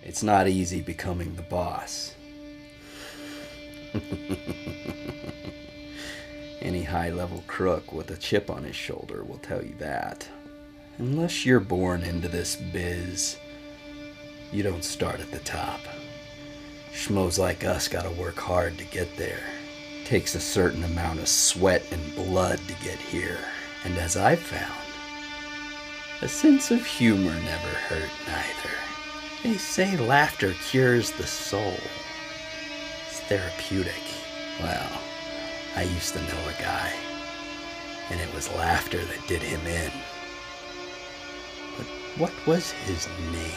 It's not easy becoming the boss. Any high-level crook with a chip on his shoulder will tell you that. Unless you're born into this biz, you don't start at the top. Schmoes like us gotta work hard to get there. Takes a certain amount of sweat and blood to get here. And as I've found, a sense of humor never hurt neither. They say laughter cures the soul. It's therapeutic. Well, I used to know a guy, and it was laughter that did him in. But what was his name?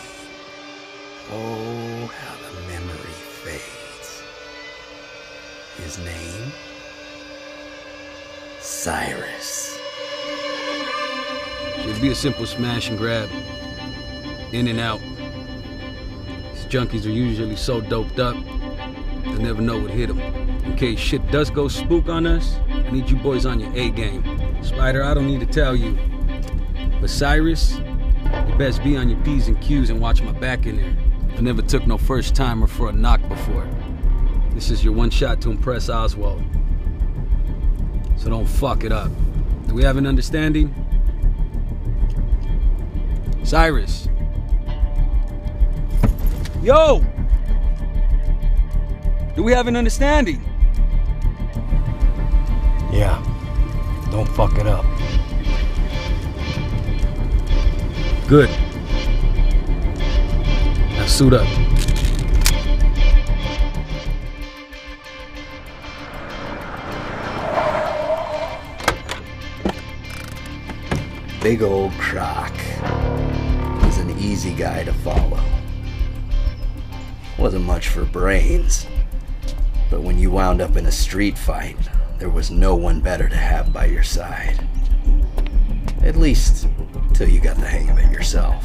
Oh, how the memory fades. His name? Cyrus. Should be a simple smash and grab. In and out. These junkies are usually so doped up, they'll never know what hit them. In case shit does go spook on us, I need you boys on your A game. Spider, I don't need to tell you. But Cyrus, you best be on your P's and Q's and watch my back in there. I never took no first timer for a knock before. This is your one shot to impress Oswald. So don't fuck it up. Do we have an understanding? Cyrus. Yo! Do we have an understanding? Yeah. Don't fuck it up. Good. Now suit up. Big old Croc was an easy guy to follow. Wasn't much for brains, but when you wound up in a street fight, there was no one better to have by your side. At least, till you got the hang of it yourself.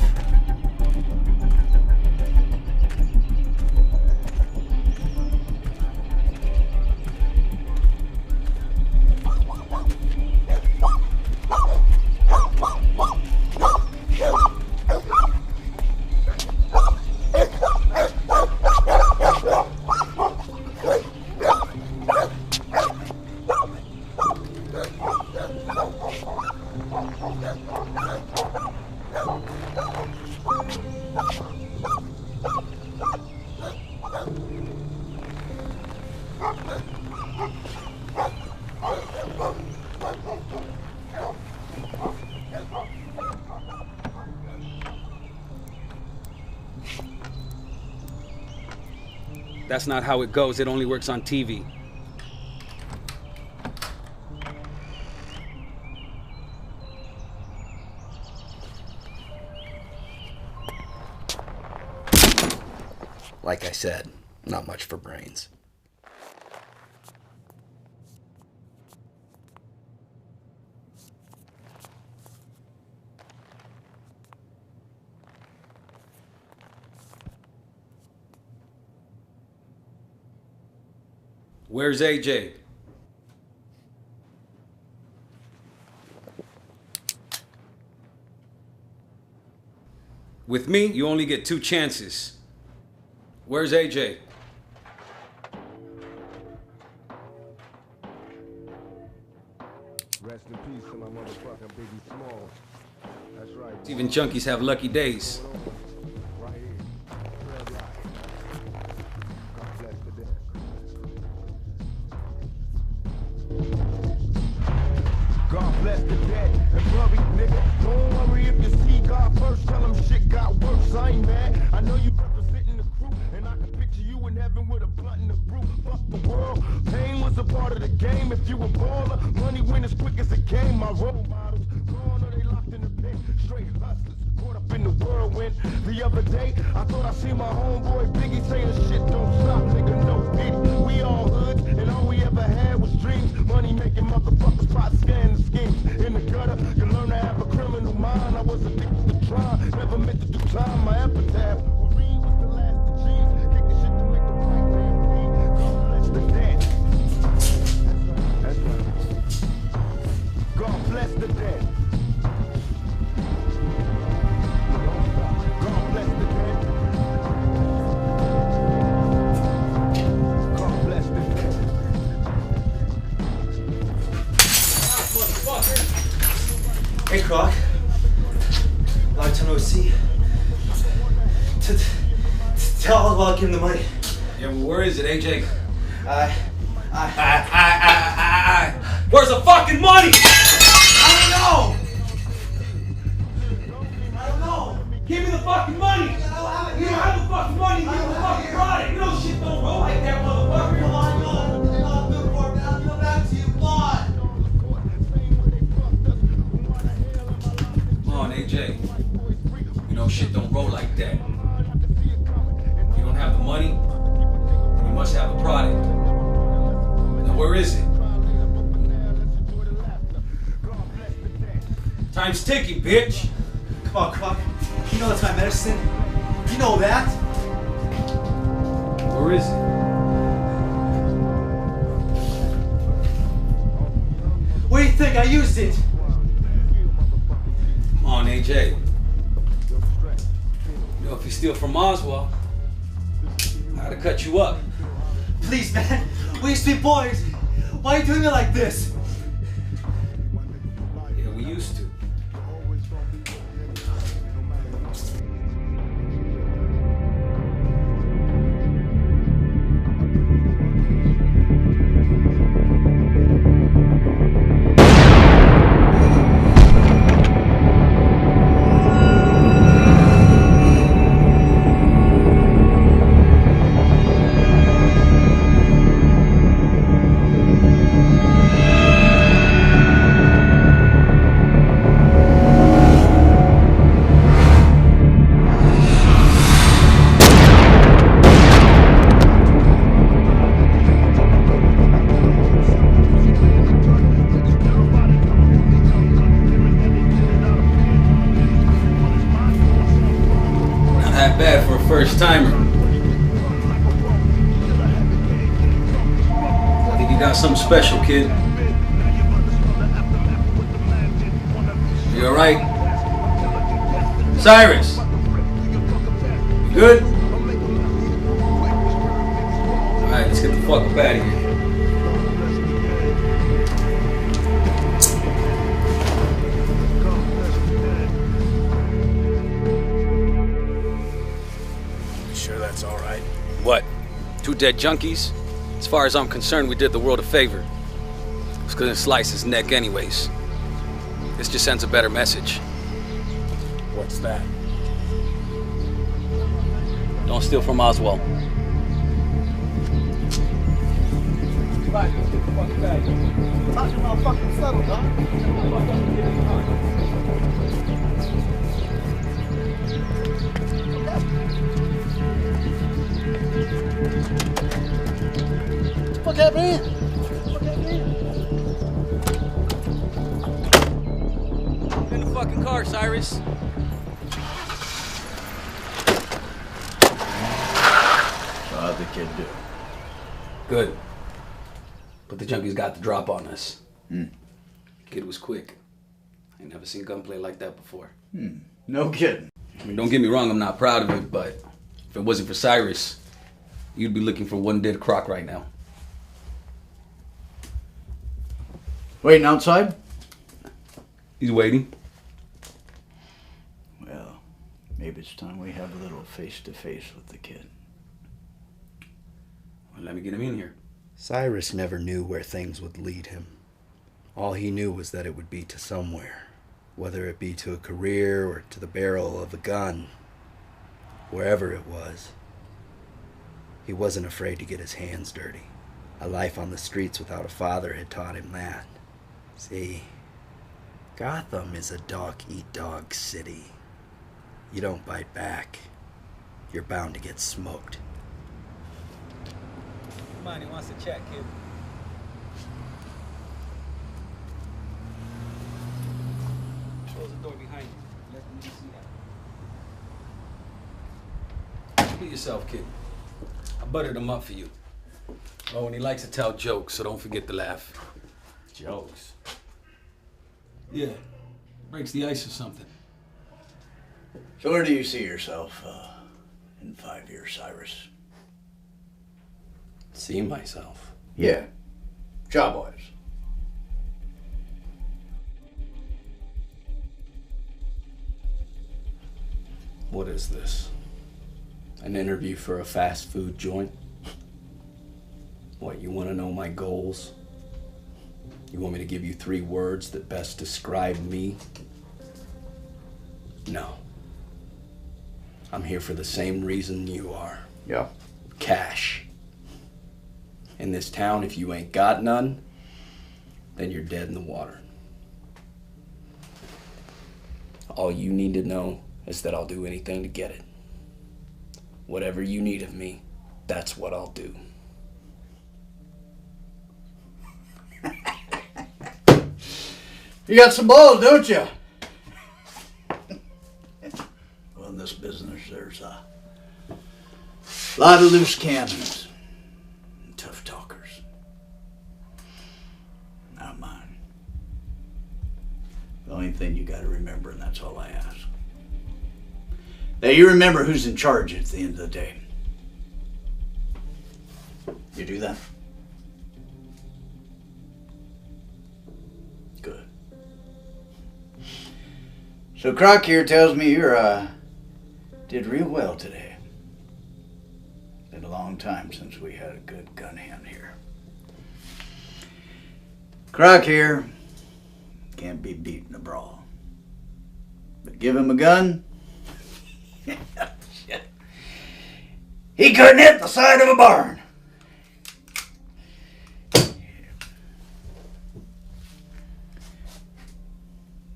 That's not how it goes. It only works on TV. Like I said, not much for brains. Where's AJ? With me, you only get 2 chances. Where's AJ? Rest in peace to my motherfucking Biggie Smalls. That's right. Even junkies have lucky days. Right here. Red light. God bless the dead. God bless the dead and buried, nigga. Don't worry if you see God first. Tell him shit got worse. I ain't mad. I know you representing the crew, and I can picture you in heaven with a blunt and a brew. Fuck the world. Pain was a part of the game. If you a baller, money win as quick as a game. My role models gone or they locked in the pen. Straight hustlers caught up in the whirlwind. The other day, I thought I seen my homeboy Biggie saying shit don't stop, nigga, no pity. We all hoods, and all we ever had was dreams. Money making motherfuckers pot scanning schemes. In the gutter, you learn to have a criminal mind. I was addicted to crime, never meant to do time. My epitaph, Marine was the last of G's. Kick the shit to make the right man pee. God bless the dead. That's right. God bless the dead. God bless the dead. Long time no see. Tell us about giving the money. Yeah, well, where is it, AJ? Where's the fucking money? I don't know. Give me the fucking money. You don't have the fucking money. Give me the fucking product. You know shit don't roll like that, motherfucker. Come on. I'll do it for me. I'll give it back to you. Come on. Come on, AJ. You know shit don't roll like that. You don't have the money, you must have the product. Now where is it? Time's ticking, bitch. Come on, Croc. You know that's my medicine. You know that. Where is it? What do you think? I used it. Come on, AJ. You know, if you steal from Oswald, I gotta cut you up. Please, man. We used to be boys. Why are you doing it like this? Yeah, we used to. Bad for a first timer. I think you got something special, kid. You alright? Cyrus! You good? Alright, let's get the fuck up out of here. That's all right. What? Two dead junkies? As far as I'm concerned, we did the world a favor. It's gonna slice his neck anyways. This just sends a better message. What's that? Don't steal from Oswald. What happened? In the fucking car, Cyrus. How'd the kid do? Good. But the junkies got the drop on us. Kid was quick. I ain't never seen gunplay like that before. No kidding. I mean, don't get me wrong, I'm not proud of it, but if it wasn't for Cyrus, you'd be looking for one dead croc right now. Waiting outside? He's waiting. Well, maybe it's time we have a little face-to-face with the kid. Well, let me get him in here. Cyrus never knew where things would lead him. All he knew was that it would be to somewhere, whether it be to a career or to the barrel of a gun. Wherever it was, he wasn't afraid to get his hands dirty. A life on the streets without a father had taught him that. See, Gotham is a dog-eat-dog city. You don't bite back, you're bound to get smoked. Come on, he wants to chat, kid. Close the door behind you. Let me see that. Be yourself, kid. I buttered him up for you. Oh, and he likes to tell jokes, so don't forget to laugh. Jokes? Yeah. Breaks the ice or something. So where do you see yourself in 5 years, Cyrus? See myself. Yeah. Job-wise. What is this? An interview for a fast food joint? What, you want to know my goals? You want me to give you 3 words that best describe me? No. I'm here for the same reason you are. Yeah. Cash. In this town, if you ain't got none, then you're dead in the water. All you need to know is that I'll do anything to get it. Whatever you need of me, that's what I'll do. You got some balls, don't you? Well, in this business, there's a lot of loose cannons and tough talkers. Not mine. The only thing you got to remember, and that's all I ask, that you remember who's in charge at the end of the day. You do that? Good. So Croc here tells me you're did real well today. Been a long time since we had a good gun hand here. Croc here can't be beat in a brawl. But give him a gun, shit. He couldn't hit the side of a barn.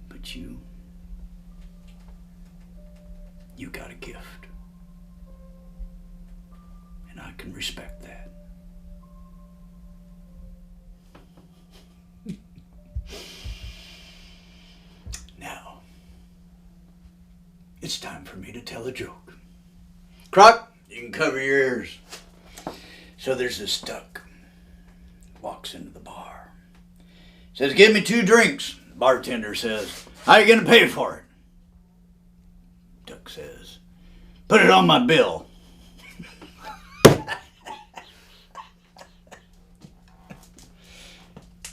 But you got a gift. And I can respect that. Now, it's time for me to tell a joke. Croc, you can cover your ears. So there's this duck. Walks into the bar. Says, give me 2 drinks. Bartender says, how are you going to pay for it? Duck says, put it on my bill.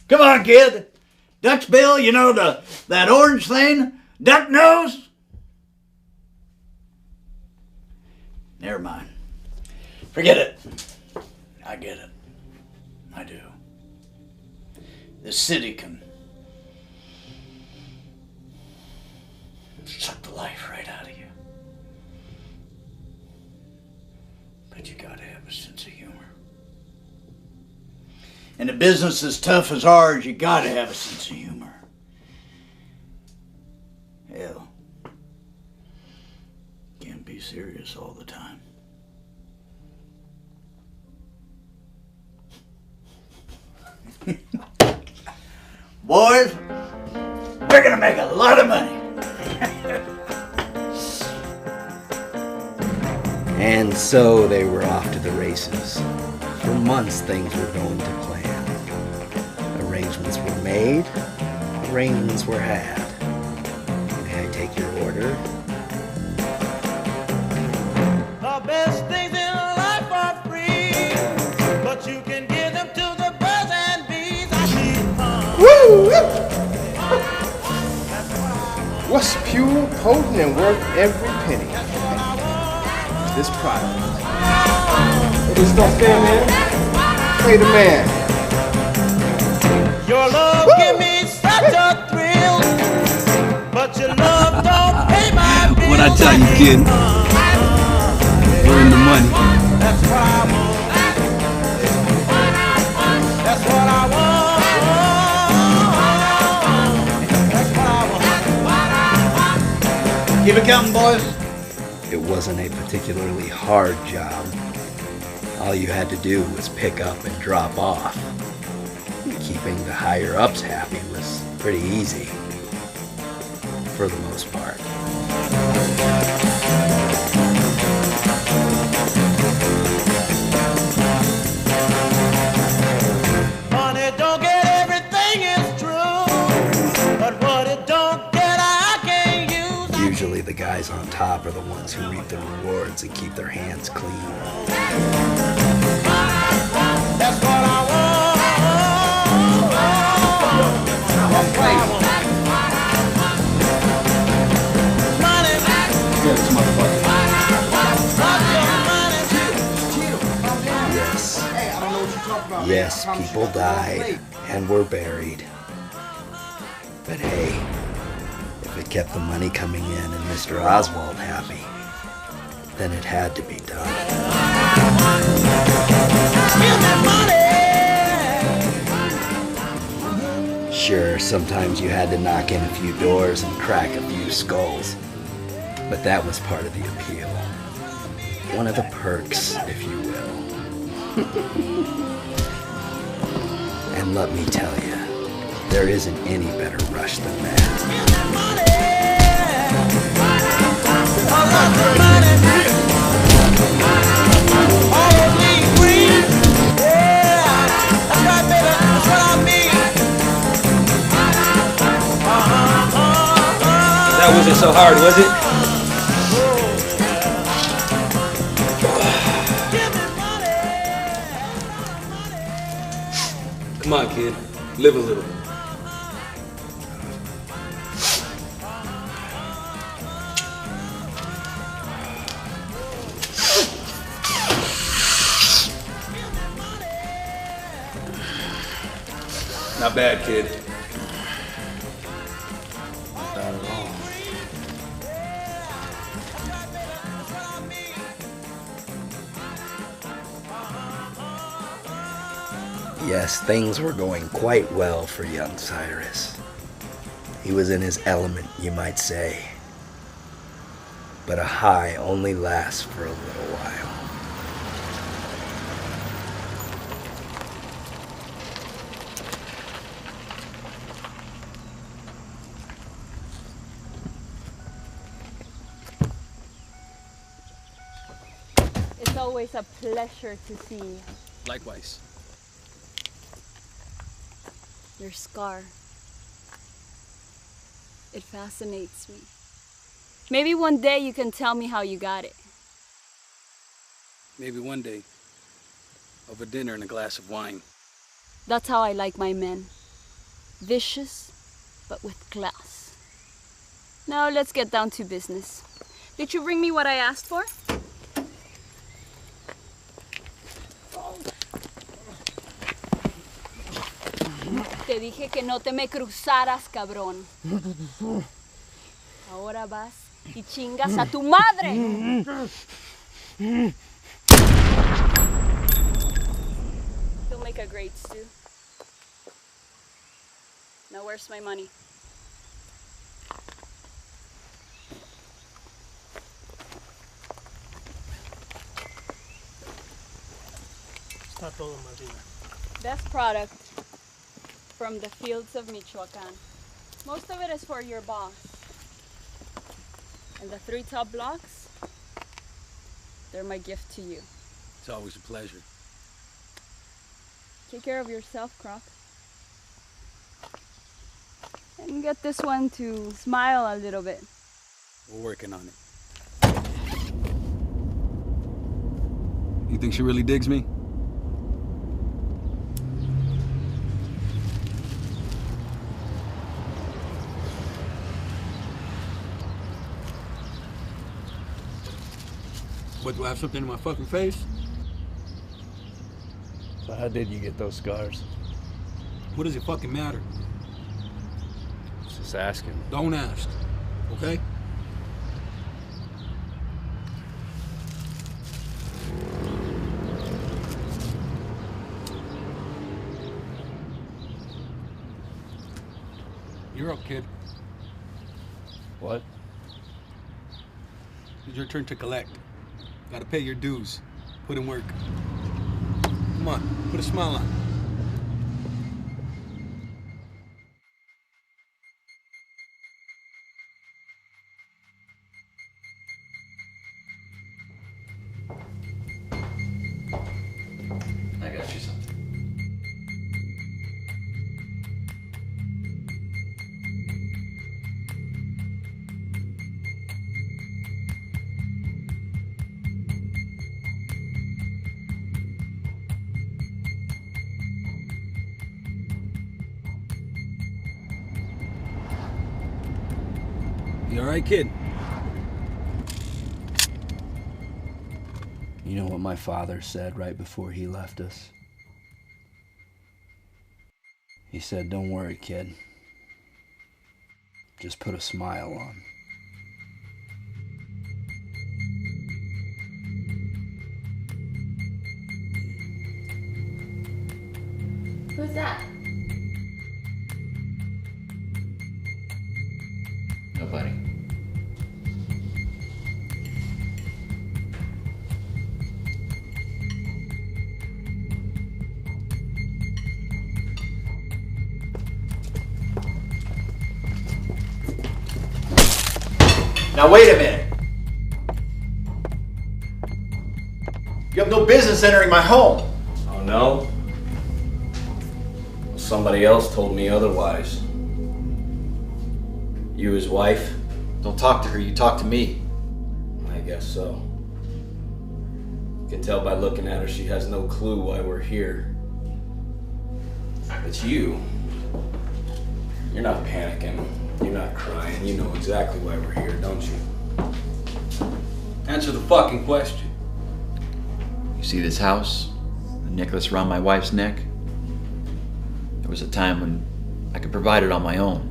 Come on, kid. Duck's bill, you know, that orange thing? Duck nose? Never mind. Forget it. I get it. I do. This city can suck the life right out of you. But you gotta have a sense of humor. In a business as tough as ours, you gotta have a sense of humor. Hell, can't be serious all the time. Boys, we're gonna make a lot of money. And so they were off to the races. For months things were going to plan. Arrangements were made, arrangements were had. May I take your order? The best things in life are free, but you can give them to the birds and bees. I need Woo! What's pure, potent, and worth every penny? This product. What is stuff there, man? Play the man. Your love give me such a thrill, but your love don't pay my bills. What I tell you, kid? Earn the money. That's what I want. That's what I want. That's what I want. Keep it counting, boys. It wasn't a particularly hard job. All you had to do was pick up and drop off. Keeping the higher-ups happy was pretty easy, for the most part. Money don't get everything, it's true, but what it don't get, I can't use. Usually the guys on top are the ones who reap the rewards and keep their hands clean. That's what I want. That's what I want. Money. Yeah, this motherfucker. Yes, people died and were buried. But hey, if it kept the money coming in and Mr. Oswald happy, then it had to be done. Sure, sometimes you had to knock in a few doors and crack a few skulls, but that was part of the appeal. One of the perks, if you will. And let me tell you, there isn't any better rush than that. That wasn't so hard, was it? Come on, kid. Live a little. Not bad, kid. Not bad at all. Yes, things were going quite well for young Cyrus. He was in his element, you might say. But a high only lasts for a little while. It's always a pleasure to see you. Likewise. Your scar. It fascinates me. Maybe one day you can tell me how you got it. Maybe one day. Over dinner and a glass of wine. That's how I like my men. Vicious, but with class. Now let's get down to business. Did you bring me what I asked for? Te dije que no te me cruzaras, cabrón. Ahora vas y chingas a tu madre. You'll make a great stew. Now where's my money? Está todo, Martina. Best product from the fields of Michoacan. Most of it is for your boss. And the 3 top blocks, they're my gift to you. It's always a pleasure. Take care of yourself, Croc. And get this one to smile a little bit. We're working on it. You think she really digs me? What, do I have something in my fucking face? So how did you get those scars? What does it fucking matter? Just asking. Don't ask, okay? You're up, kid. What? It's your turn to collect. Gotta pay your dues. Put in work. Come on, put a smile on. I got you something. You all right, kid? You know what my father said right before he left us? He said, "Don't worry, kid. Just put a smile on." Who's that? Nobody. Now wait a minute. You have no business entering my home. Oh no? Well, somebody else told me otherwise. You his wife? Don't talk to her, you talk to me. I guess so. You can tell by looking at her she has no clue why we're here. It's you. You're not panicking. You're not crying. You know exactly why we're here, don't you? Answer the fucking question. You see this house? The necklace around my wife's neck? There was a time when I could provide it on my own.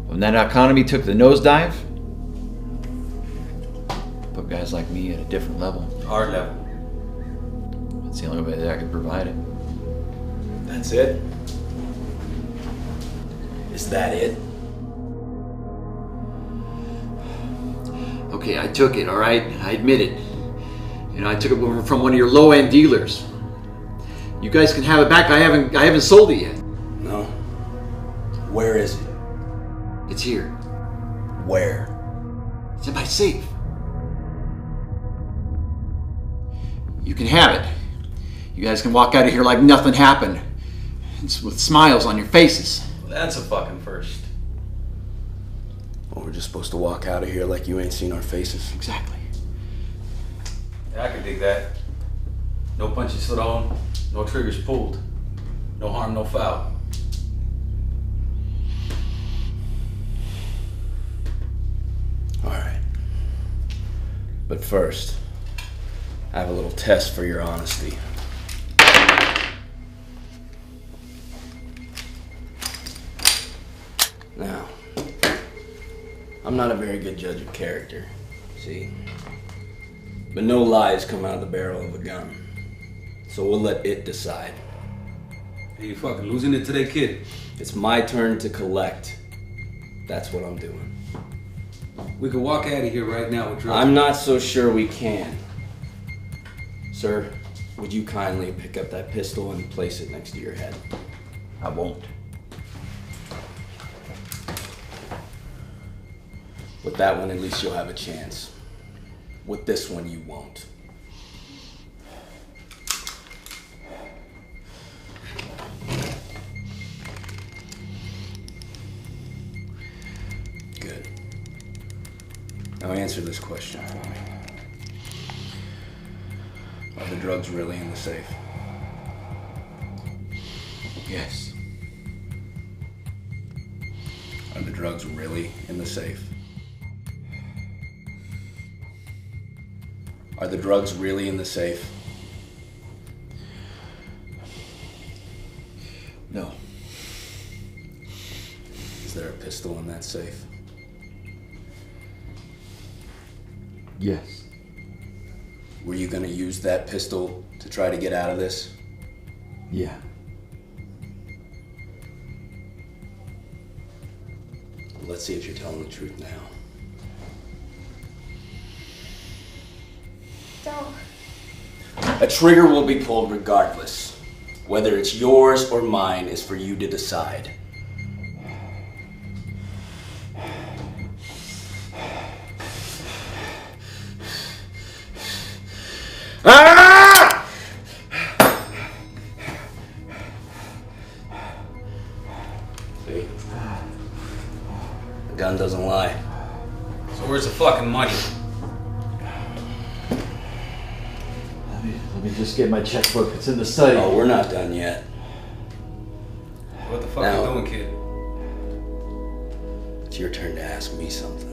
When that economy took the nosedive, put guys like me at a different level. Our level. It's the only way that I could provide it. That's it? Is that it? Okay, I took it, all right? I admit it. You know, I took it from one of your low-end dealers. You guys can have it back. I haven't sold it yet. No. Where is it? It's here. Where? It's in my safe. You can have it. You guys can walk out of here like nothing happened. It's with smiles on your faces. That's a fucking first. Well, we're just supposed to walk out of here like you ain't seen our faces. Exactly. Yeah, I can dig that. No punches thrown, no triggers pulled. No harm, no foul. All right. But first, I have a little test for your honesty. Now, I'm not a very good judge of character, see? But no lies come out of the barrel of a gun. So we'll let it decide. Hey, you fucking losing it today, kid? It's my turn to collect. That's what I'm doing. We could walk out of here right now with drugs. I'm not so sure we can. Sir, would you kindly pick up that pistol and place it next to your head? I won't. With that one, at least you'll have a chance. With this one, you won't. Good. Now answer this question for me. Are the drugs really in the safe? Yes. Are the drugs really in the safe? Are the drugs really in the safe? No. Is there a pistol in that safe? Yes. Were you gonna use that pistol to try to get out of this? Yeah. Let's see if you're telling the truth now. Don't. A trigger will be pulled regardless. Whether it's yours or mine is for you to decide. Ah! See? The gun doesn't lie. So where's the fucking money? Let me just get my checkbook. It's in the study. Oh, we're not done yet. What the fuck Now- you doing, kid? It's your turn to ask me something.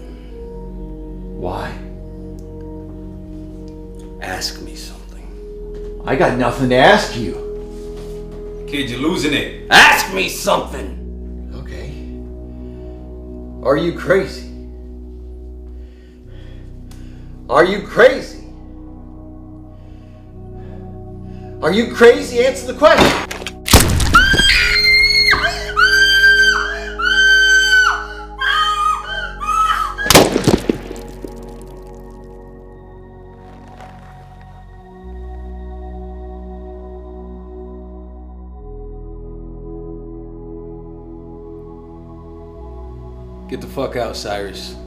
Why? Ask me something. I got nothing to ask you. Kid, you're losing it. Ask me something! Okay. Are you crazy? Are you crazy? Are you crazy? Answer the question! Get the fuck out, Cyrus.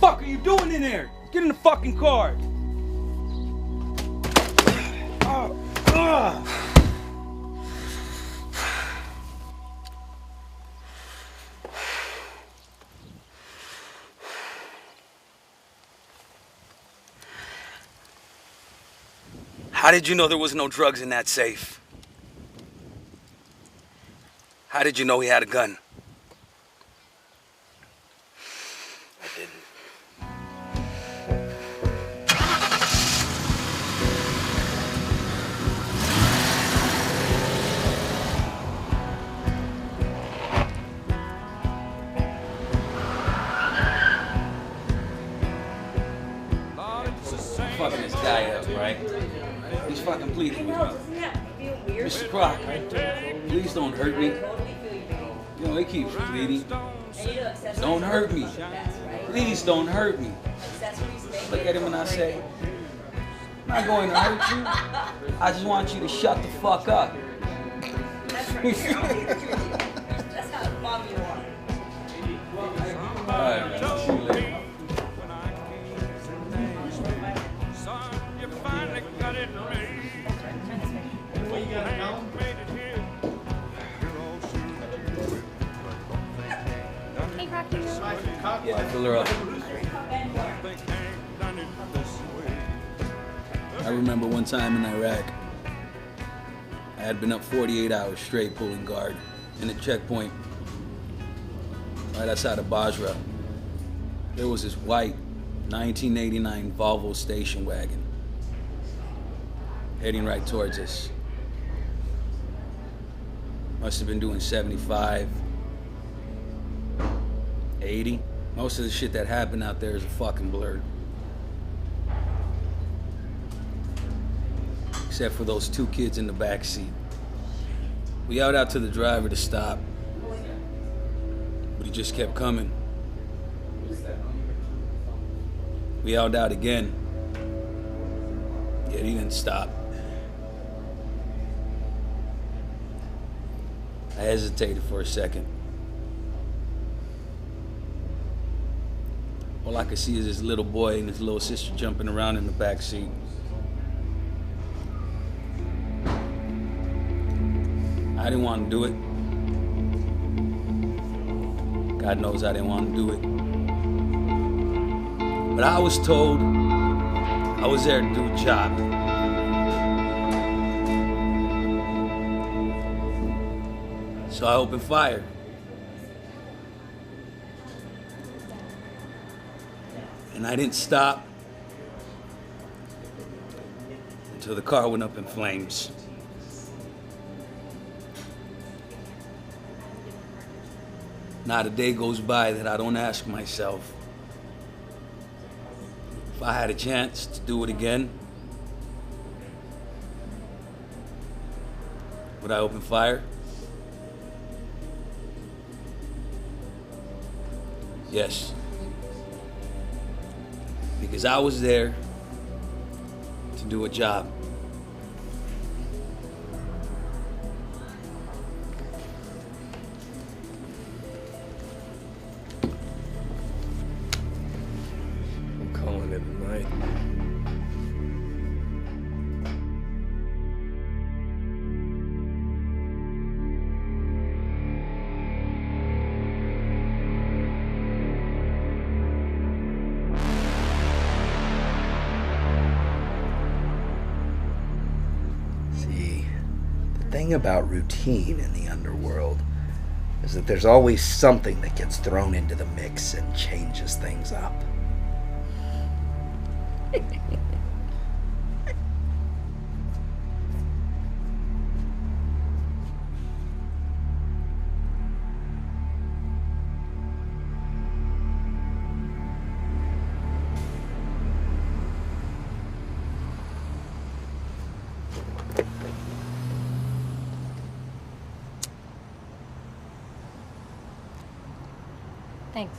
Fuck are you doing in there? Get in the fucking car. How did you know there was no drugs in that safe? How did you know he had a gun? I didn't. Fucking this guy up, right? He's fucking pleading with me. Mr. Croc, please don't hurt me. You know, he keeps pleading. Don't hurt me. Please don't hurt me. Look at him and I say, I'm not going to hurt you. I just want you to shut the fuck up. That's how mom you are. Alright, man. See you later. Hey, Croc, you know. Yeah, fill her up. I remember one time in Iraq, I had been up 48 hours straight pulling guard in a checkpoint right outside of Basra. There was this white 1989 Volvo station wagon heading right towards us. Must have been doing 75, 80. Most of the shit that happened out there is a fucking blur. Except for those two kids in the back seat. We yelled out to the driver to stop, but he just kept coming. We yelled out again, yet he didn't stop. I hesitated for a second. All I could see is this little boy and his little sister jumping around in the back seat. I didn't want to do it. God knows I didn't want to do it. But I was told I was there to do a job. So I opened fire. And I didn't stop until the car went up in flames. Not a day goes by that I don't ask myself, if I had a chance to do it again, would I open fire? Yes. Because I was there to do a job. I'm calling it a night. thing about routine in the underworld is that there's always something that gets thrown into the mix and changes things up. Thanks.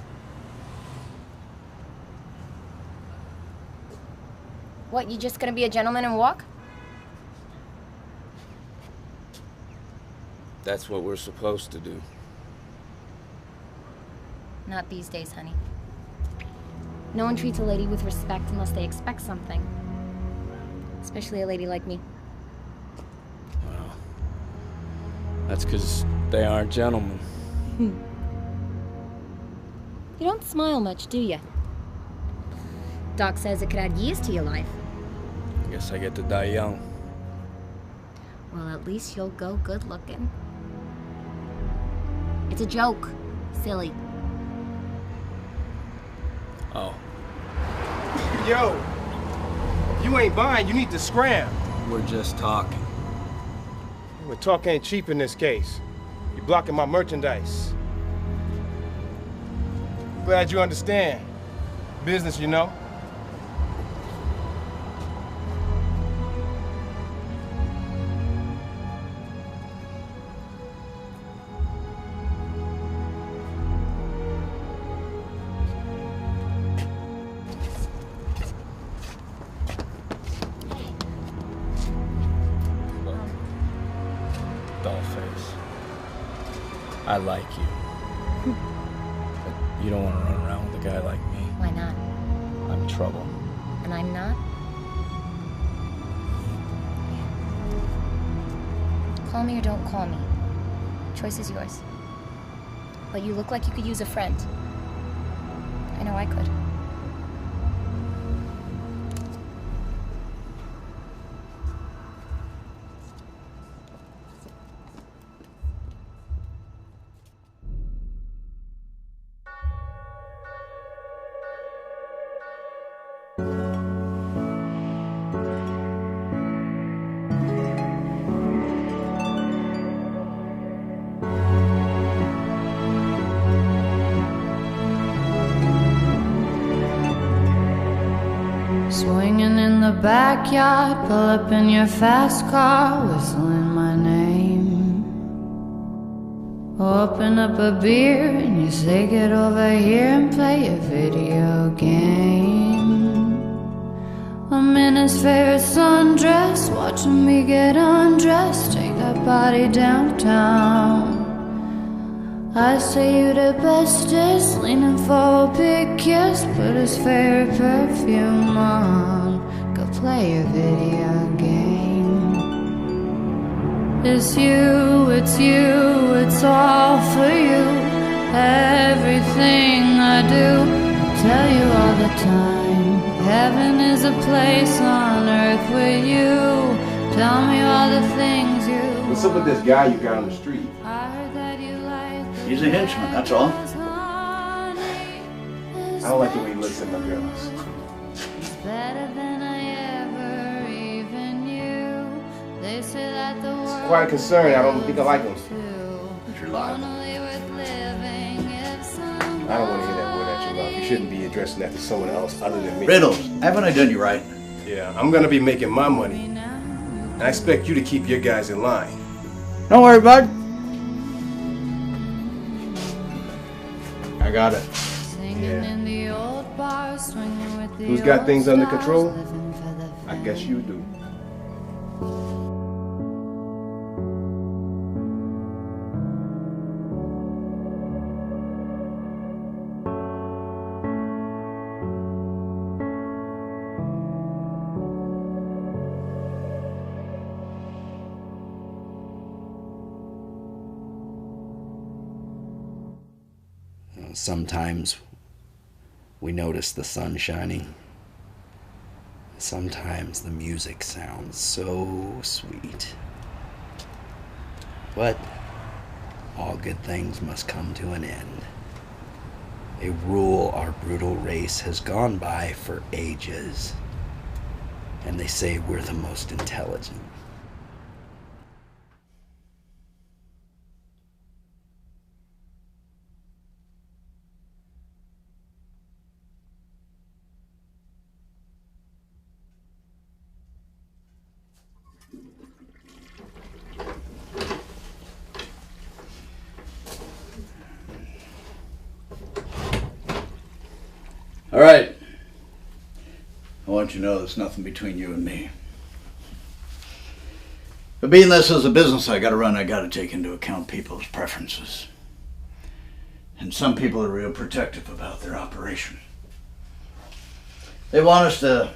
What, you just gonna be a gentleman and walk? That's what we're supposed to do. Not these days, honey. No one treats a lady with respect unless they expect something. Especially a lady like me. Well, that's because they aren't gentlemen. You don't smile much, do you? Doc says it could add years to your life. Guess I get to die young. Well, at least you'll go good looking. It's a joke. Silly. Oh. Yo, if you ain't buying, you need to scram. We're just talking. Well, talk ain't cheap in this case. You're blocking my merchandise. Glad you understand. Business, you know. Dollface. I like you. But you don't want to run around with a guy like me. Why not? I'm trouble. And I'm not? Call me or don't call me. Choice is yours. But you look like you could use a friend. I know I could. Swinging in the backyard, pull up in your fast car, whistling my name. Open up a beer and you say get over here and play a video game. I'm in his favorite sundress, watching me get undressed, take that body downtown. I say you the bestest, leaning for a big kiss, put his favorite perfume on, go play a video game. It's you, it's all for you. Everything I do, I tell you all the time. Heaven is a place on earth with you. Tell me all the things you. What's up with this guy you got on the street? I heard that you like. He's a henchman, that's all. I don't like the way he looks at my girls. Better than I ever even knew. They say that the world Quite a concern. I don't think I like him. But you're liable. I don't want to hear that word at your love. You shouldn't be addressing that to someone else other than me. Riddles, haven't I done you right? Yeah, I'm gonna be making my money. And I expect you to keep your guys in line. Don't worry, bud. I got it. yeah. In the old bar, with the Who's got things under control? I guess you do. Sometimes we notice the sun shining. Sometimes the music sounds so sweet. But all good things must come to an end. A rule our brutal race has gone by for ages. And they say we're the most intelligent. All right. I want you to know there's nothing between you and me. But being this is a business I gotta run, I gotta take into account people's preferences. And some people are real protective about their operation. They want us to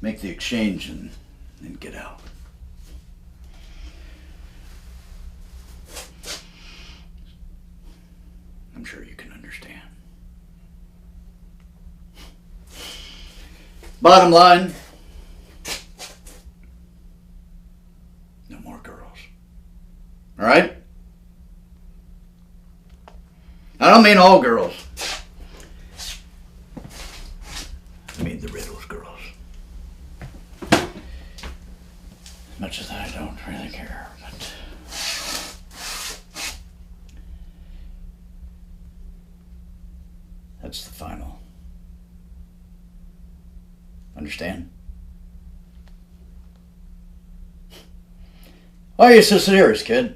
make the exchange and get out. I'm sure you can understand. Bottom line, no more girls. All right? I don't mean all girls. I mean the Riddles girls. As much as I don't really care, but that's the final. Understand? Why are you so serious, kid?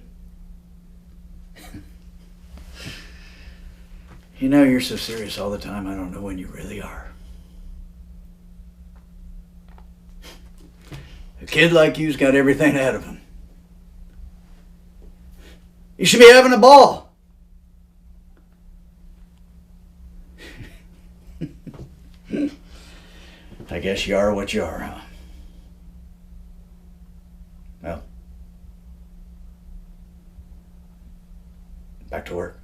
You know you're so serious all the time, I don't know when you really are. A kid like you's got everything ahead of him. You should be having a ball. I guess you are what you are, huh? Well, back to work.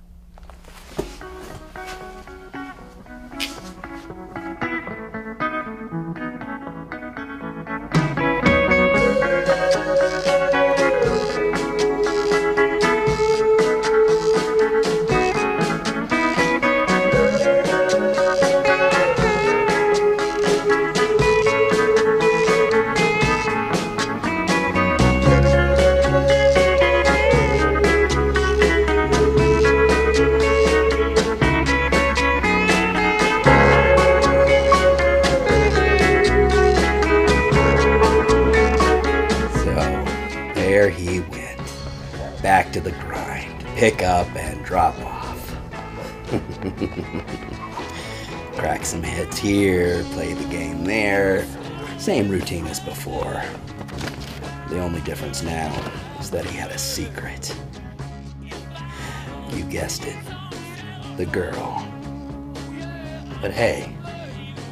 There he went, back to the grind, pick up and drop off. Crack some hits here, play the game there, same routine as before. The only difference now is that he had a secret. You guessed it, the girl. But hey,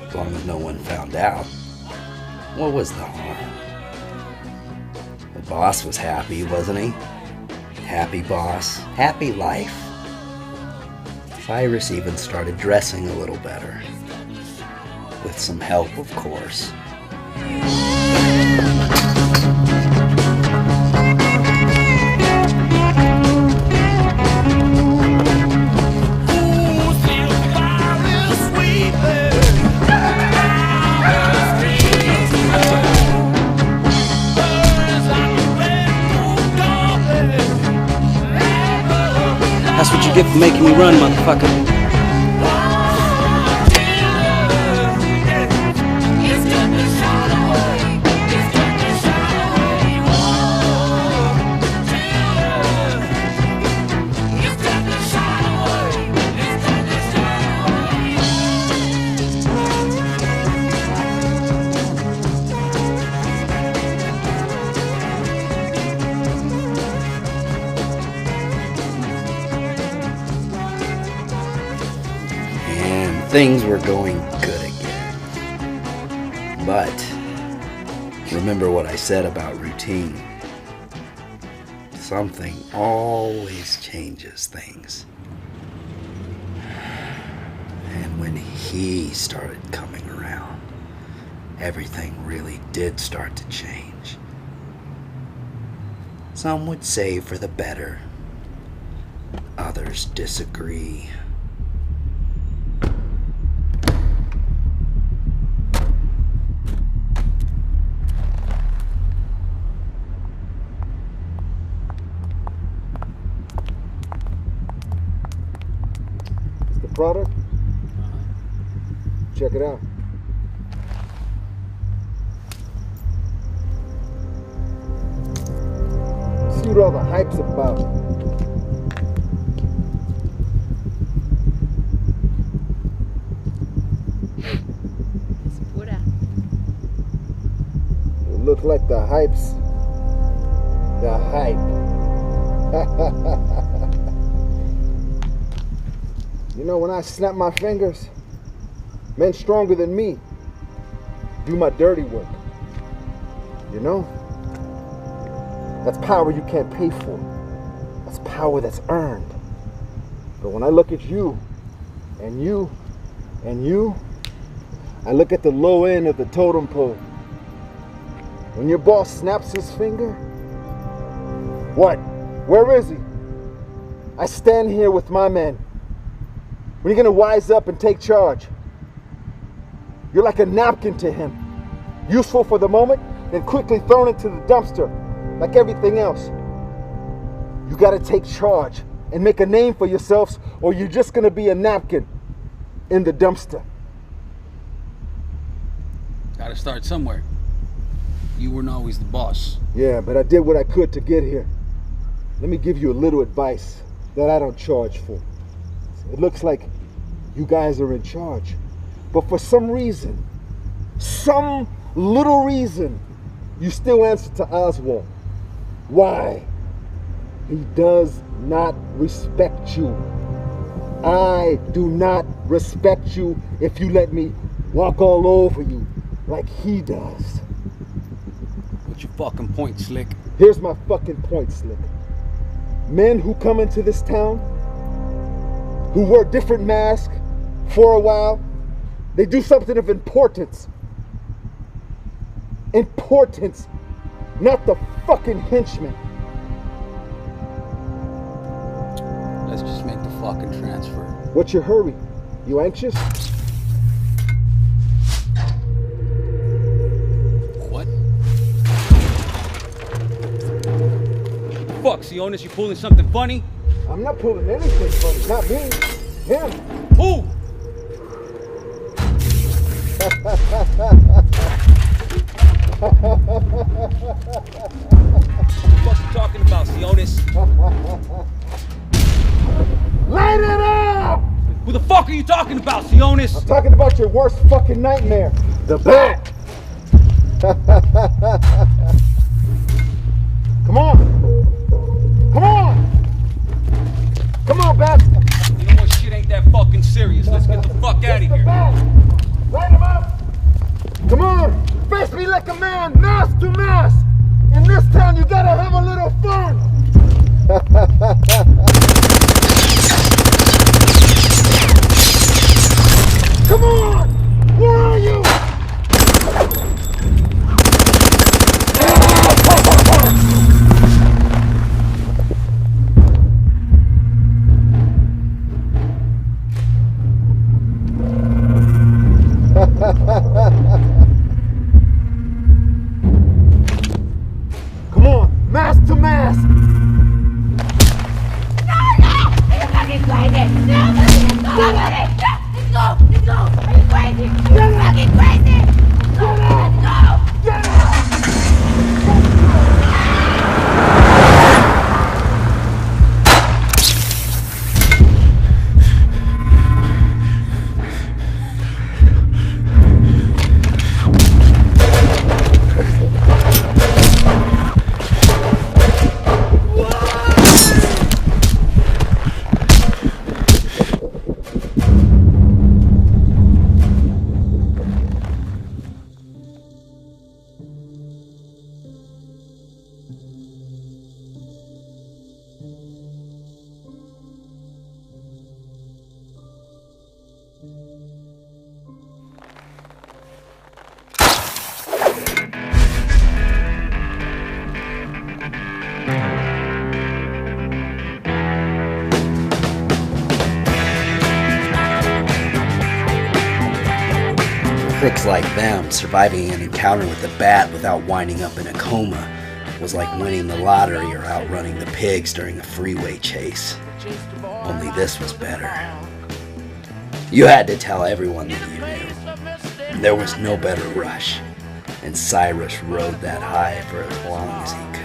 as long as no one found out, what was the harm? The boss was happy, wasn't he? Happy boss, happy life. Cyrus even started dressing a little better. With some help, of course. That's what you get for making me run, motherfucker. Things were going good again. But remember what I said about routine. Something always changes things. And when he started coming around, everything really did start to change. Some would say for the better. Others disagree. It's the product? Check it out. See what all the hype's about. It's pura. It look like the hype's the hype. You know, when I snap my fingers, men stronger than me do my dirty work. You know? That's power you can't pay for. That's power that's earned. But when I look at you, and you, and you, I look at the low end of the totem pole. When your boss snaps his finger, what? Where is he? I stand here with my men. When are you gonna wise up and take charge? You're like a napkin to him. Useful for the moment, then quickly thrown into the dumpster, like everything else. You gotta take charge and make a name for yourselves, or you're just gonna be a napkin in the dumpster. Gotta start somewhere. You weren't always the boss. Yeah, but I did what I could to get here. Let me give you a little advice that I don't charge for. It looks like you guys are in charge, but for some reason, some little reason, you still answer to Oswald. Why? He does not respect you. I do not respect you if you let me walk all over you like he does. What's your fucking point, Slick? Here's my fucking point, Slick. Men who come into this town, who wear different masks for a while, they do something of importance. Importance, not the fucking henchman. Let's just make the fucking transfer. What's your hurry? You anxious? What? Fuck, Sionis, you pulling something funny? I'm not pulling anything funny. Not me. Him. Who? What the fuck you talking about, Sionis? Light it up! Who the fuck are you talking about, Sionis? I'm talking about your worst fucking nightmare. The bat. Come on. Come on. Come on, bat. You know what? Shit ain't that fucking serious. Let's get the fuck out of here. Light him up. Come on. Face me like a man, mask to mask. In this town, you gotta have a little fun. Come on! Where are you? Crooks like them surviving an encounter with a bat without winding up in a coma was like winning the lottery or outrunning the pigs during a freeway chase. Only this was better. You had to tell everyone that you knew. There was no better rush, and Cyrus rode that high for as long as he could.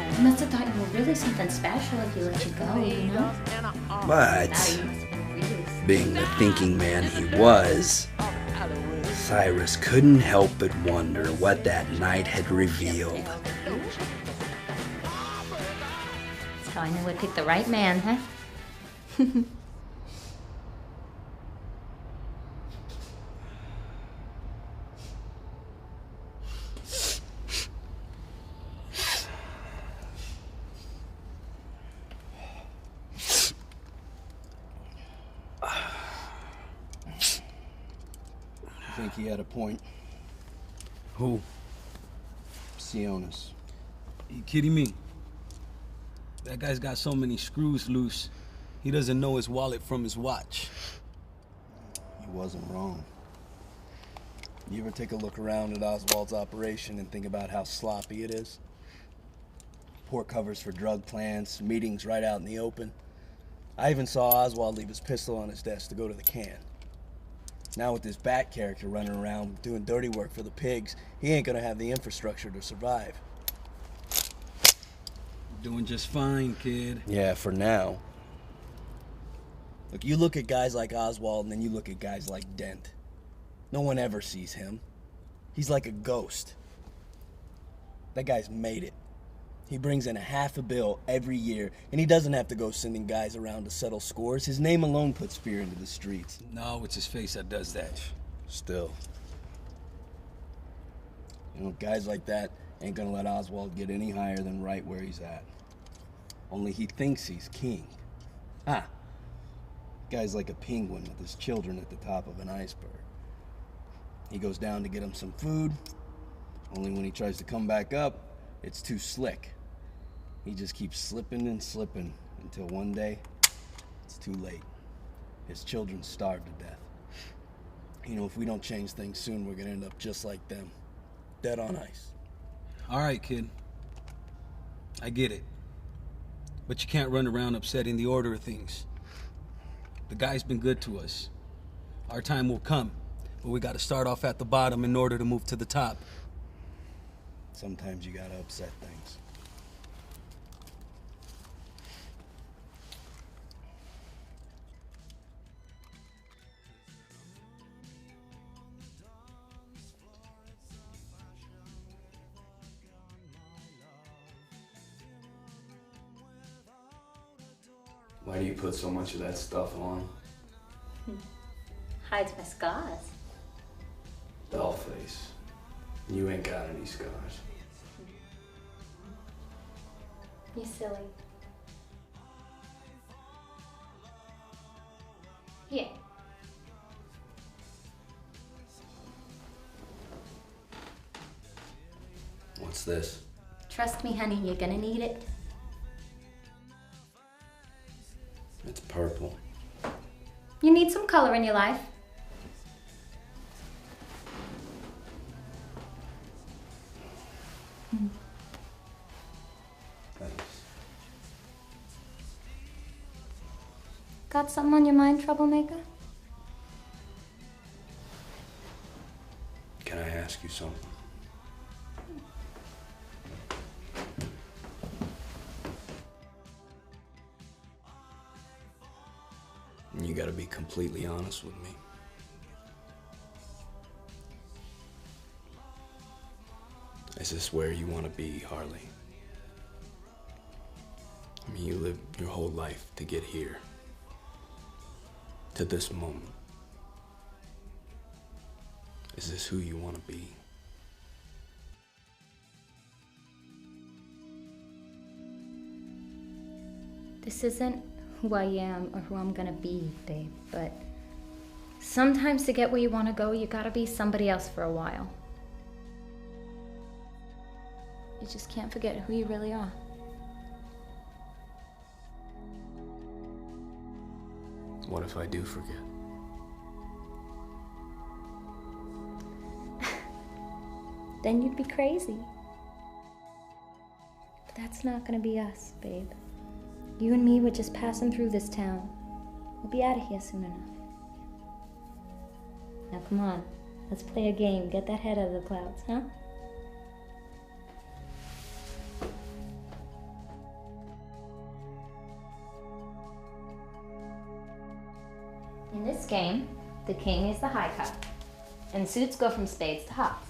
I must have thought you were really something special if you let you go, you know? But, being the thinking man he was, Cyrus couldn't help but wonder what that night had revealed. So I knew I'd pick the right man, huh? I think he had a point. Who? Sionis. You kidding me? That guy's got so many screws loose, he doesn't know his wallet from his watch. He wasn't wrong. You ever take a look around at Oswald's operation and think about how sloppy it is? Poor covers for drug plants, meetings right out in the open. I even saw Oswald leave his pistol on his desk to go to the can. Now with this Bat character running around doing dirty work for the pigs, he ain't gonna have the infrastructure to survive. Doing just fine, kid. Yeah, for now. Look, you look at guys like Oswald and then you look at guys like Dent. No one ever sees him. He's like a ghost. That guy's made it. He brings in $500 million every year, and he doesn't have to go sending guys around to settle scores. His name alone puts fear into the streets. No, it's his face that does that. Still. You know, guys like that ain't gonna let Oswald get any higher than right where he's at. Only he thinks he's king. Ha! Guy's like a penguin with his children at the top of an iceberg. He goes down to get him some food, only when he tries to come back up, it's too slick. He just keeps slipping and slipping until one day, it's too late. His children starve to death. You know, if we don't change things soon, we're gonna end up just like them. Dead on ice. All right, kid. I get it. But you can't run around upsetting the order of things. The guy's been good to us. Our time will come, but we gotta start off at the bottom in order to move to the top. Sometimes you gotta upset things. Why do you put so much of that stuff on? Hides my scars. Dollface. You ain't got any scars. You silly. Here. What's this? Trust me, honey, you're gonna need it. It's purple. You need some color in your life. Thanks. Got something on your mind, troublemaker? Can I ask you something? You gotta be completely honest with me. Is this where you want to be, Harley? I mean, you lived your whole life to get here. To this moment. Is this who you want to be? This isn't who I am or who I'm gonna be, babe, but sometimes to get where you wanna go, you gotta be somebody else for a while. You just can't forget who you really are. What if I do forget? Then you'd be crazy. But that's not gonna be us, babe. You and me, we're just passing through this town. We'll be out of here soon enough. Now come on, let's play a game. Get that head out of the clouds, huh? In this game, the king is the high cup, and suits go from spades to hearts.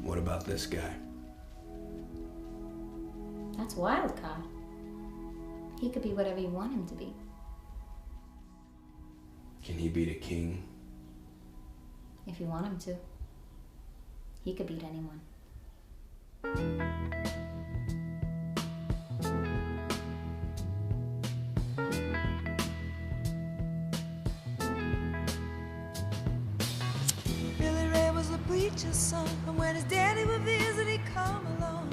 What about this guy? That's wild card. He could be whatever you want him to be. Can he beat a king? If you want him to. He could beat anyone. Billy Ray was a preacher's son, and when his daddy would visit, he'd come along.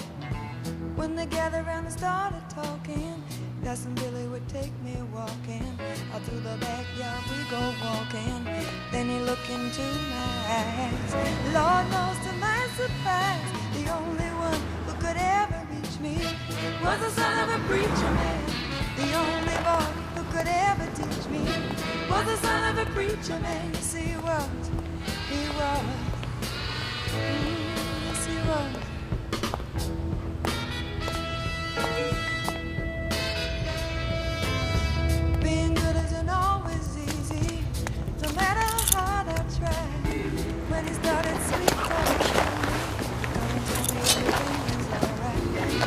When they gathered around and started talking, Cousin Billy would take me walking. Out through the backyard we go walking. Then he looked into my eyes. Lord knows to my surprise, the only one who could ever reach me was the son of a preacher man. The only boy who could ever teach me was the son of a preacher man. Yes, he was. He was. Yes, he was. Being good isn't always easy, no matter how hard I try. When he started sweet talking to me, everything's alright.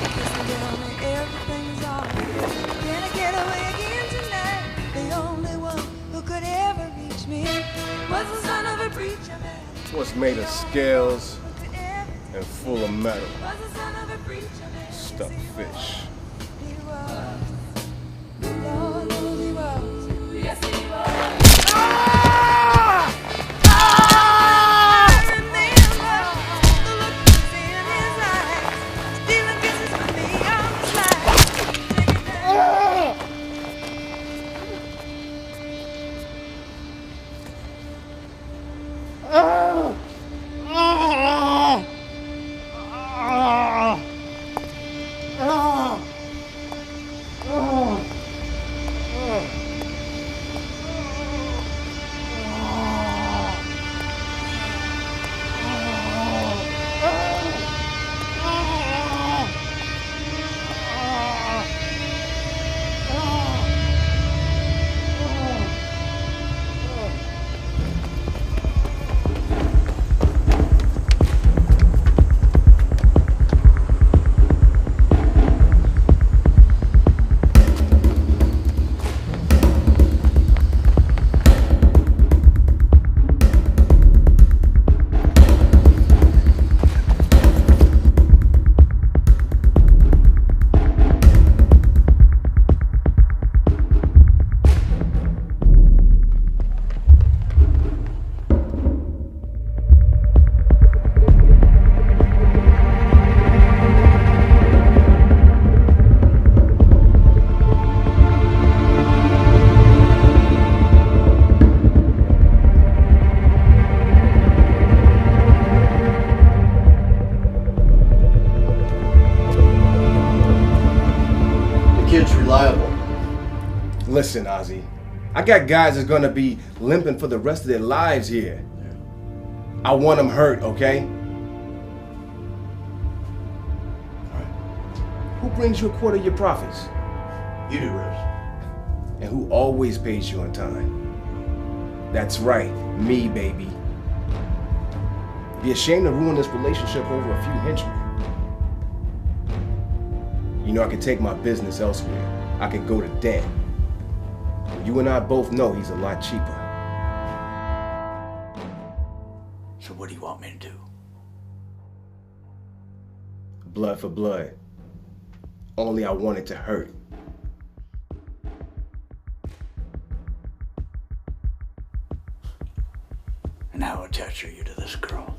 Listen, tell me everything's alright. Can I get away again tonight? The only one who could ever reach me was the son of a preacher man. What's made of scales and full of metal? Was the son of a preacher man. Stuffed fish. He was. Lord knows he was. Yes, he was. I remember the look was in his eyes, stealing kisses from me on the Kid's reliable. Listen, Ozzy, I got guys that's gonna be limping for the rest of their lives here. I want them hurt, okay? Who brings you a quarter of your profits? You do, Rose. And who always pays you on time? That's right, me, baby. Be ashamed to ruin this relationship over a few henchmen. You know, I could take my business elsewhere. I could go to Dan. You and I both know he's a lot cheaper. So what do you want me to do? blood for blood. Only I wanted to hurt. And how attached are you to this girl?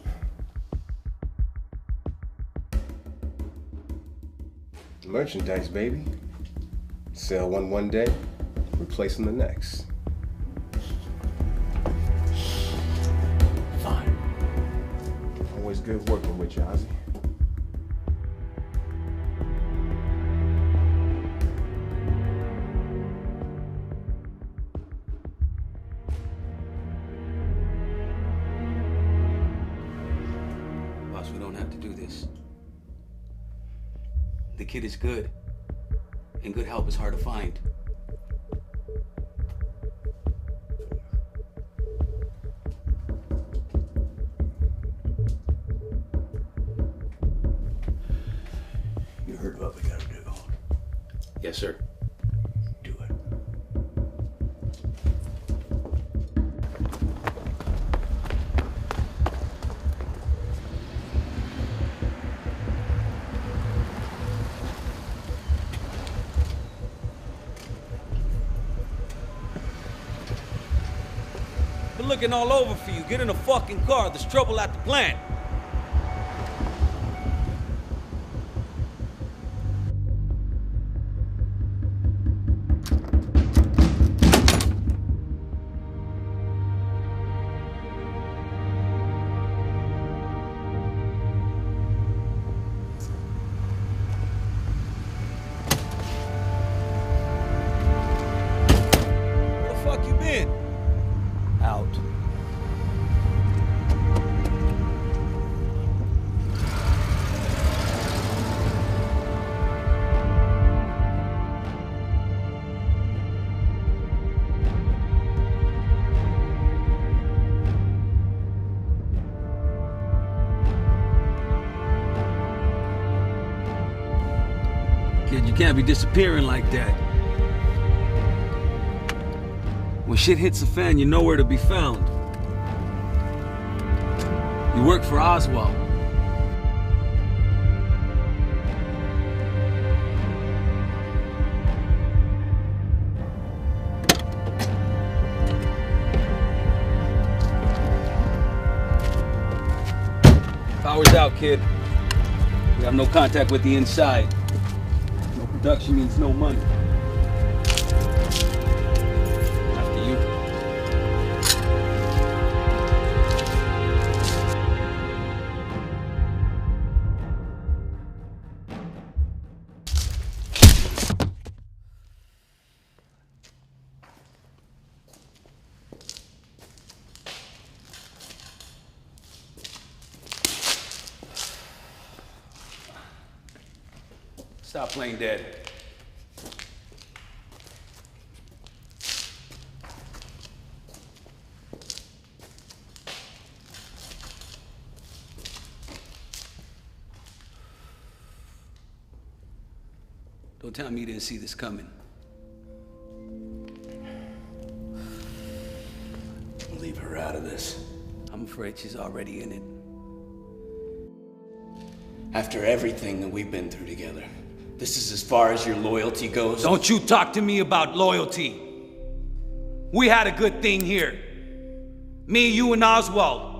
Merchandise, baby. Sell one day, replacing the next. Fine. Always good working with you, Ozzy. Boss, we don't have to do this. The kid is good, and good help is hard to find. You heard what we gotta do. Yes, sir. Do it. Been looking all over for you. Get in a fucking car. There's trouble at the plant. Where the fuck you been? Out. Kid, you can't be disappearing like that. When shit hits the fan, you're nowhere to be found. You work for Oswald. Power's out, kid. We have no contact with the inside. No production means no money. After you. Stop playing dead. Don't tell me you didn't see this coming. Leave her out of this. I'm afraid she's already in it. After everything that we've been through together, this is as far as your loyalty goes? Don't you talk to me about loyalty. We had a good thing here. Me, you, and Oswald.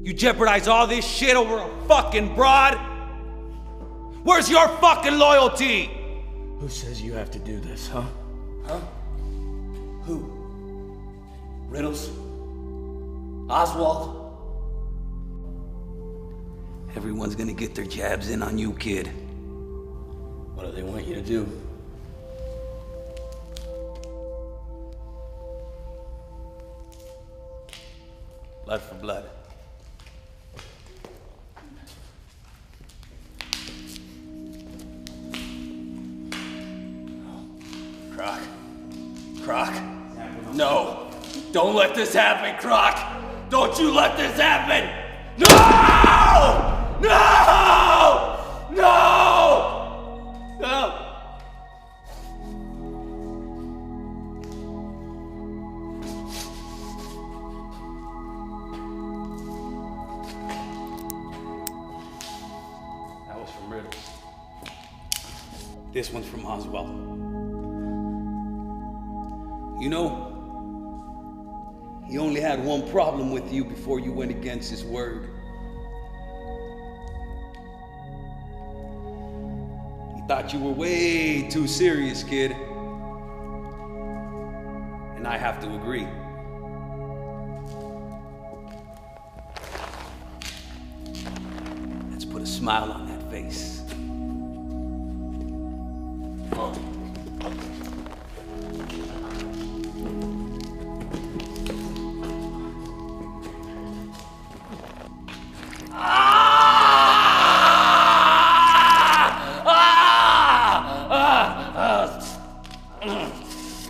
You jeopardize all this shit over a fucking broad? Where's your fucking loyalty? Who says you have to do this, huh? Huh? Who? Riddles? Oswald? Everyone's gonna get their jabs in on you, kid. What do they want you to do? Blood for blood. Croc. Croc. No. Don't let this happen, Croc. Don't you let this happen. No! No! No! No! That was from This one's from Oswald. You know, he only had one problem with you before you went against his word. He thought you were way too serious, kid. And I have to agree. Let's put a smile on that face.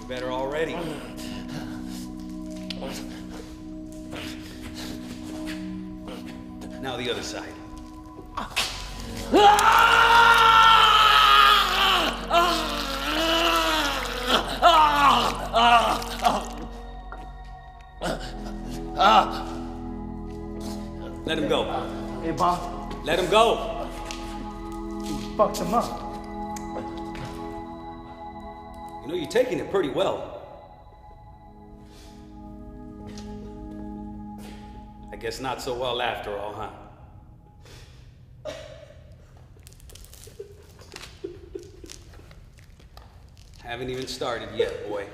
Better already. Now the other side. Let him go. Hey, Bob. Let him go. You fucked him up. You know, you're taking it pretty well. I guess not so well after all, huh? Haven't even started yet, boy.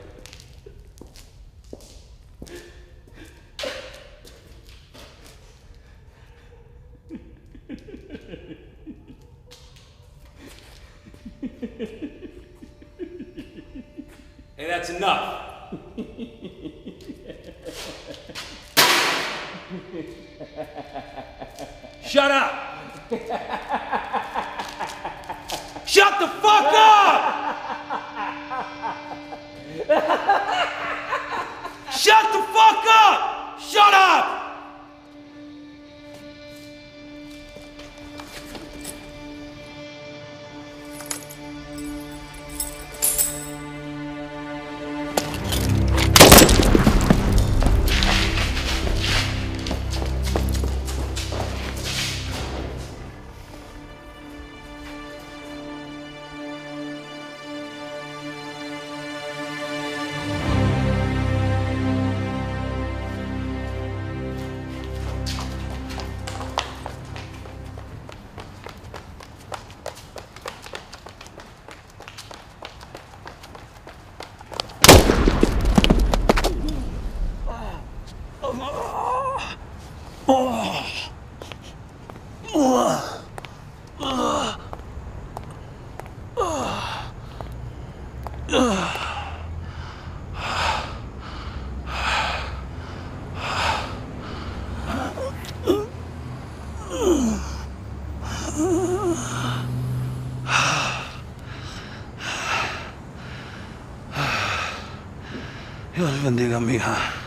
Hey, that's enough. Shut up! Shut the fuck up! Shut the fuck up! Shut up! Dios bendiga, mija.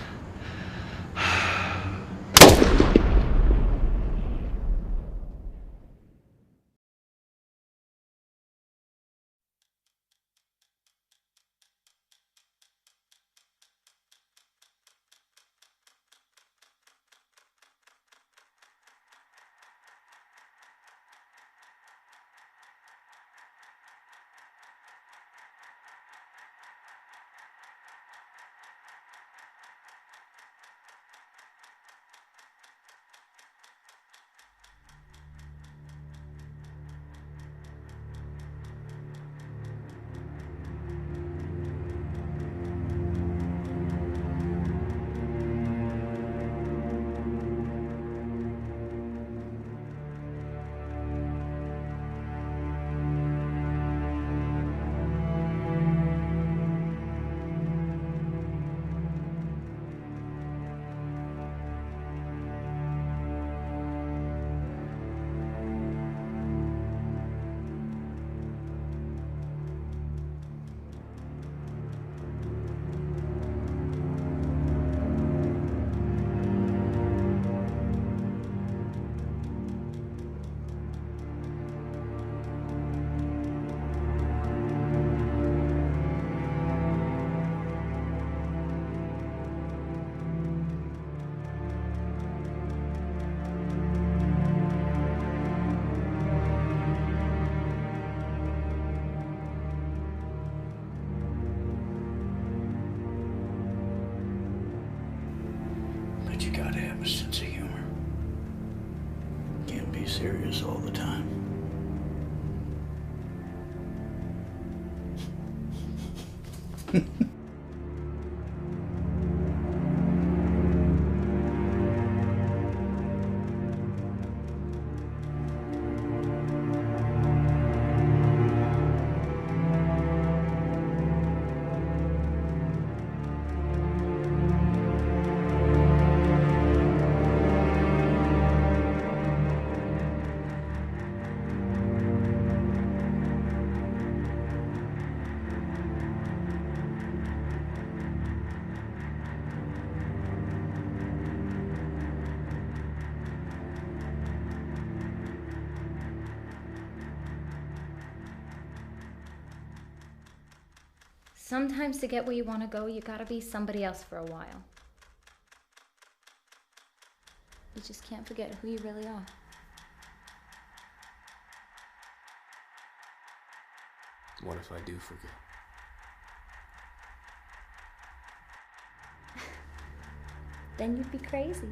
us all the time. Sometimes to get where you want to go, you gotta be somebody else for a while. You just can't forget who you really are. What if I do forget? Then you'd be crazy.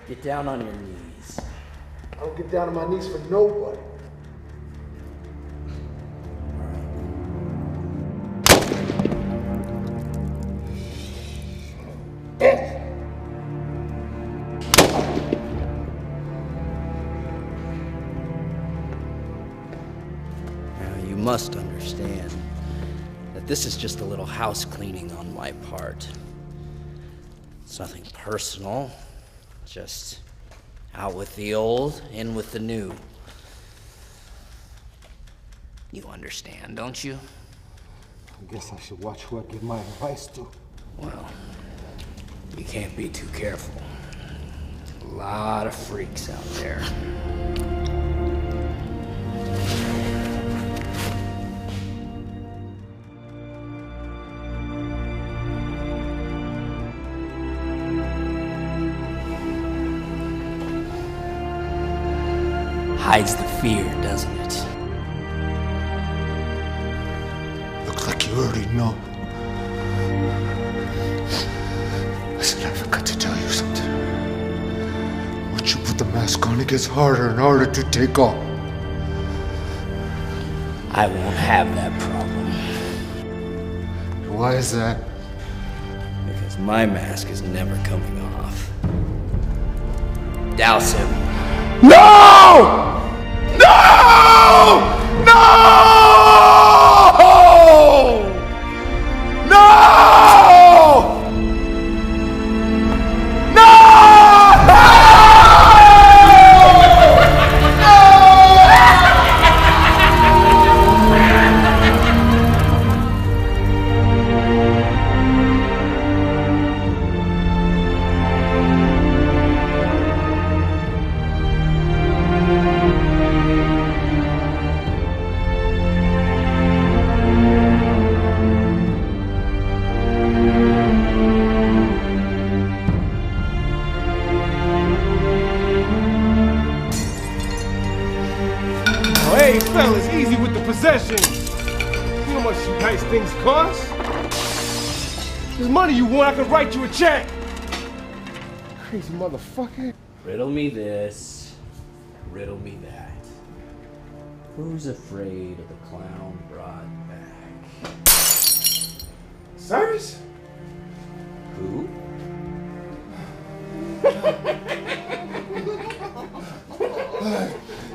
Get down on your knees. I don't get down on my knees for nobody. Now, you must understand that this is just a little house cleaning on my part. It's nothing personal. Just out with the old, in with the new. You understand, don't you? I guess I should watch who I give my advice to. Well, you can't be too careful. A lot of freaks out there. Hides the fear, doesn't it? Looks like you already know. Listen, I forgot to tell you something. Once you put the mask on, it gets harder and harder to take off. I won't have that problem. Why is that? Because my mask is never coming off. Douse him. No! No! No! No! Hey, fellas, easy with the possessions. You know how much you nice things cost? There's money you want, I can write you a check. Crazy motherfucker. Riddle me this, riddle me that. Who's afraid of the clown brought back? Cyrus? Who?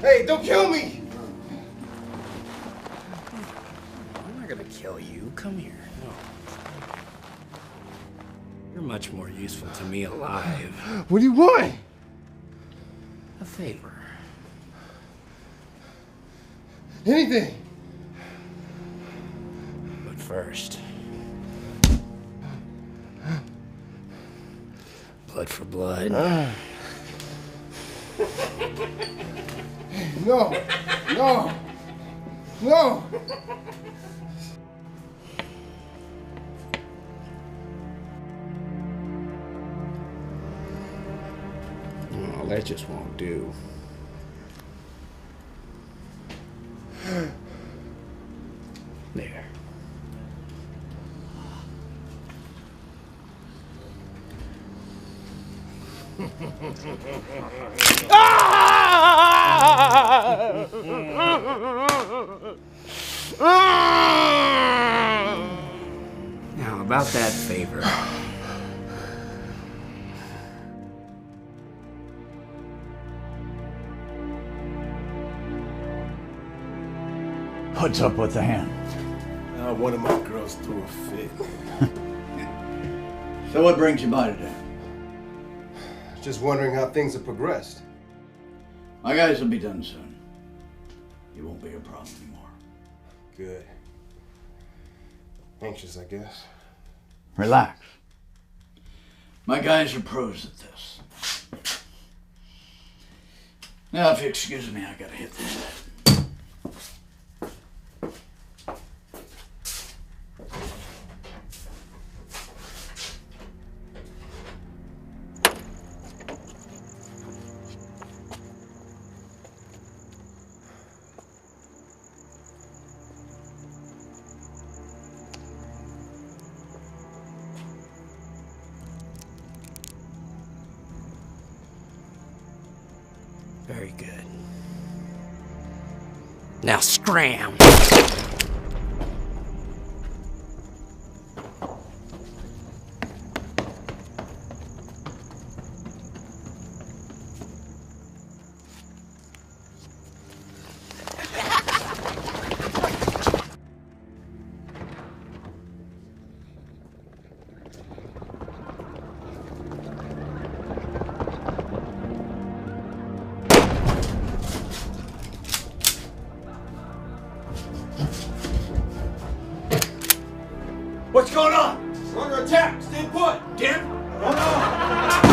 Hey, don't kill me! I'm not gonna kill you. Come here. No. You're much more useful to me alive. What do you want? A favor. Anything. But first, blood for blood. No, no, no. Oh, that just won't do. There. Now, about that favor. What's up with the hand? One of my girls threw a fit. So what brings you by today? Just wondering how things have progressed. My guys will be done soon. You won't be a problem anymore. Good. Anxious, I guess. Relax. My guys are pros at this. Now, if you excuse me, I gotta hit this. Very good. Now scram! going on? We're under attack. Stay put. Dim? Oh no.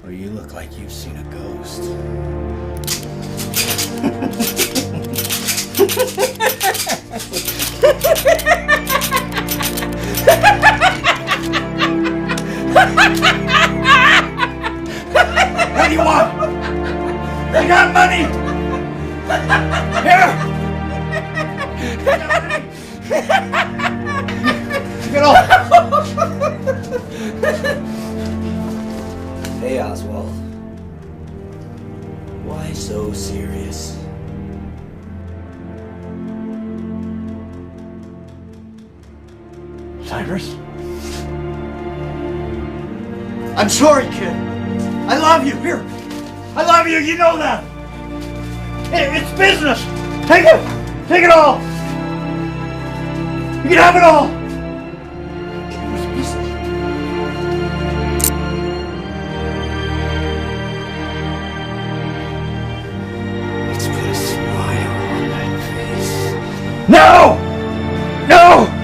Well, you look like you've seen a ghost. What do you want? You got money? Here! Get off! Hey, Oswald. Why so serious? Cyrus? I'm sorry, kid. I love you. Here. I love you. You know that. It's business. Take it. Take it all. You can have it all. It's business. Let's put a smile on that face. No! No!